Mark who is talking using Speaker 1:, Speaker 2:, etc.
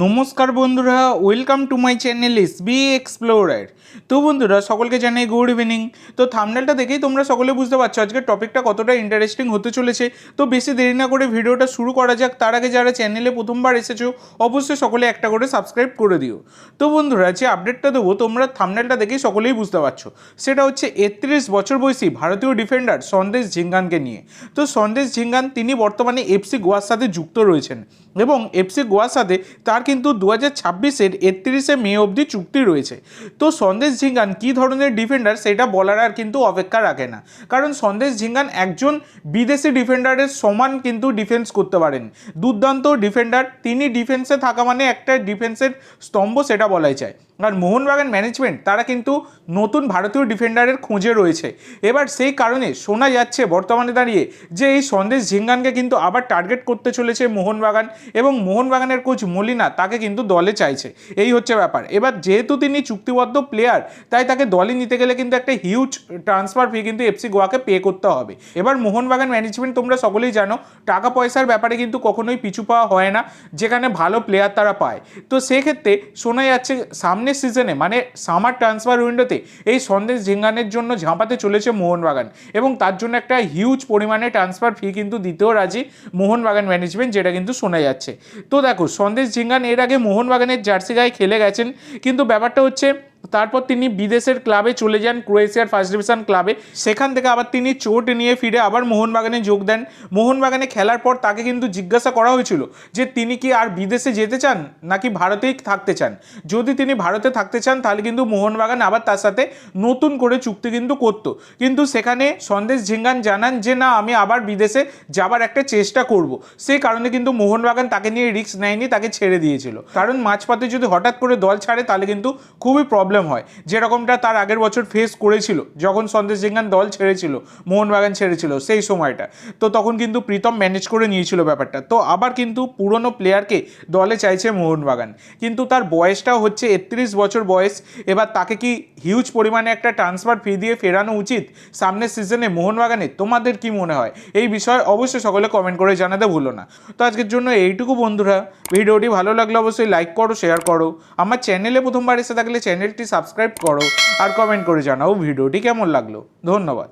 Speaker 1: নমস্কার বন্ধুরা, welcome to my channel SB explorer. তো বন্ধুরা, সকলকে জানাই গুড ইভিনিং। তো থাম্বনেলটা দেখেই তোমরা সকলে বুঝতে পারছো আজকের টপিকটা কতটা ইন্টারেস্টিং হতে চলেছে। তো বেশি দেরি না করে ভিডিওটা শুরু করা যাক। তার আগে যারা চ্যানেলে প্রথমবার এসেছো অবশ্যই সকলে একটা করে সাবস্ক্রাইব করে দিও। তো বন্ধুরা, যে আপডেটটা দেবো তোমরা থাম্বনেলটা দেখেই সকলেই বুঝতে পারছো, সেটা হচ্ছে 31 বছর বয়সী ভারতীয় ডিফেন্ডার সন্দেশ ঝিঙ্গানকে নিয়ে। তো সন্দেশ ঝিঙ্গান তিনি বর্তমানে এফসি গোয়ার সাথে যুক্ত রয়েছেন এবং এফসি গোয়ার সাথে তার কিন্তু 2026-এর 31শে মে অবধি চুক্তি রয়েছে। তো সন্দেশ ঝিঙ্গান কী ধরনের ডিফেন্ডার সেটা বলার আর কিন্তু অপেক্ষা রাখে না, কারণ সন্দেশ ঝিঙ্গান একজন বিদেশি ডিফেন্ডারের সমান কিন্তু ডিফেন্স করতে পারেন। দুর্দান্ত ডিফেন্ডার তিনি, ডিফেন্সে থাকা মানে একটা ডিফেন্সের স্তম্ভ সেটা বলাই যায়। আর মোহনবাগান ম্যানেজমেন্ট তারা কিন্তু নতুন ভারতীয় ডিফেন্ডারের খোঁজে রয়েছে। এবার সেই কারণে শোনা যাচ্ছে বর্তমানে দাঁড়িয়ে যে এই সন্দেশ ঝিঙ্গানকে কিন্তু আবার টার্গেট করতে চলেছে মোহনবাগান, এবং মোহনবাগানের কোচ মলিনা তাকে কিন্তু দলে চাইছে। এই হচ্ছে ব্যাপার। এবার যেহেতু তিনি চুক্তিবদ্ধ প্লেয়ার, তাই তাকে দলে নিতে গেলে কিন্তু একটা হিউজ ট্রান্সফার ফি কিন্তু এফসি গোয়াকে পে করতে হবে। এবার মোহনবাগান ম্যানেজমেন্ট তোমরা সকলেই জানো, টাকা পয়সার ব্যাপারে কিন্তু কখনোই পিছু পাওয়া হয় না, যেখানে ভালো প্লেয়ার তারা পায়। তো সেক্ষেত্রে শোনা যাচ্ছে সামনের সিজনে মানে সামার ট্রান্সফার উইন্ডোতে এই সন্দেশ ঝিঙ্গানের জন্য ঝাঁপাতে চলেছে মোহনবাগান, এবং তার জন্য একটা হিউজ পরিমাণে ট্রান্সফার ফি কিন্তু দিতেও রাজি মোহনবাগান ম্যানেজমেন্ট, যেটা কিন্তু শোনা যাচ্ছে। তো দেখো, সন্দেশ ঝিঙ্গান এর আগে মোহনবাগানের জার্সি গায়ে খেলে গেছেন, কিন্তু ব্যাপারটা হচ্ছে তারপর তিনি বিদেশের ক্লাবে চলে যান, ক্রোয়েশিয়ার ফার্স্ট ডিভিশন ক্লাবে। সেখান থেকে আবার তিনি চোট নিয়ে ফিরে আবার মোহনবাগানে যোগ দেন। মোহনবাগানে খেলার পর তাকে কিন্তু জিজ্ঞাসা করা হয়েছিল যে তিনি কি আর বিদেশে যেতে চান নাকি ভারতেই থাকতে চান। যদি তিনি ভারতে থাকতে চান তাহলে কিন্তু মোহনবাগান আবার তার সাথে নতুন করে চুক্তি কিন্তু করতো, কিন্তু সেখানে সন্দেশ ঝিঙ্গান জানান যে না, আমি আবার বিদেশে যাবার একটা চেষ্টা করব। সেই কারণে কিন্তু মোহনবাগান তাকে নিয়ে রিস্ক নেয়নি, তাকে ছেড়ে দিয়েছিল। কারণ মাঝপথে যদি হঠাৎ করে দল ছাড়ে তাহলে কিন্তু খুবই প্রবলেম হয়, যেরকমটা তার আগের বছর ফেস করেছিল যখন সন্দেশ ঝিঙ্গান দল ছেড়েছিল, মোহনবাগান ছেড়েছিল সেই সময়টা। তো তখন কিন্তু প্রীতম ম্যানেজ করে নিয়েছিল ব্যাপারটা। তো আবার কিন্তু পুরনো প্লেয়ারকে দলে চাইছে মোহনবাগান, কিন্তু তার বয়সটাও হচ্ছে 31 বছর বয়স। এবার তাকে কি হিউজ পরিমাণে একটা ট্রান্সফার ফি দিয়ে ফেরানো উচিত সামনের সিজনে মোহনবাগানে? তোমাদের কি মনে হয় এই বিষয়ে অবশ্যই সকলে কমেন্ট করে জানাতে ভুলো না। তো আজকের জন্য এইটুকু বন্ধুরা, ভিডিওটি ভালো লাগলে অবশ্যই লাইক করো, শেয়ার করো। আমার চ্যানেলে প্রথমবার এসে থাকলে চ্যানেলটি সাবস্ক্রাইব করো আর কমেন্ট করে জানাও ভিডিওটি কেমন লাগলো। ধন্যবাদ।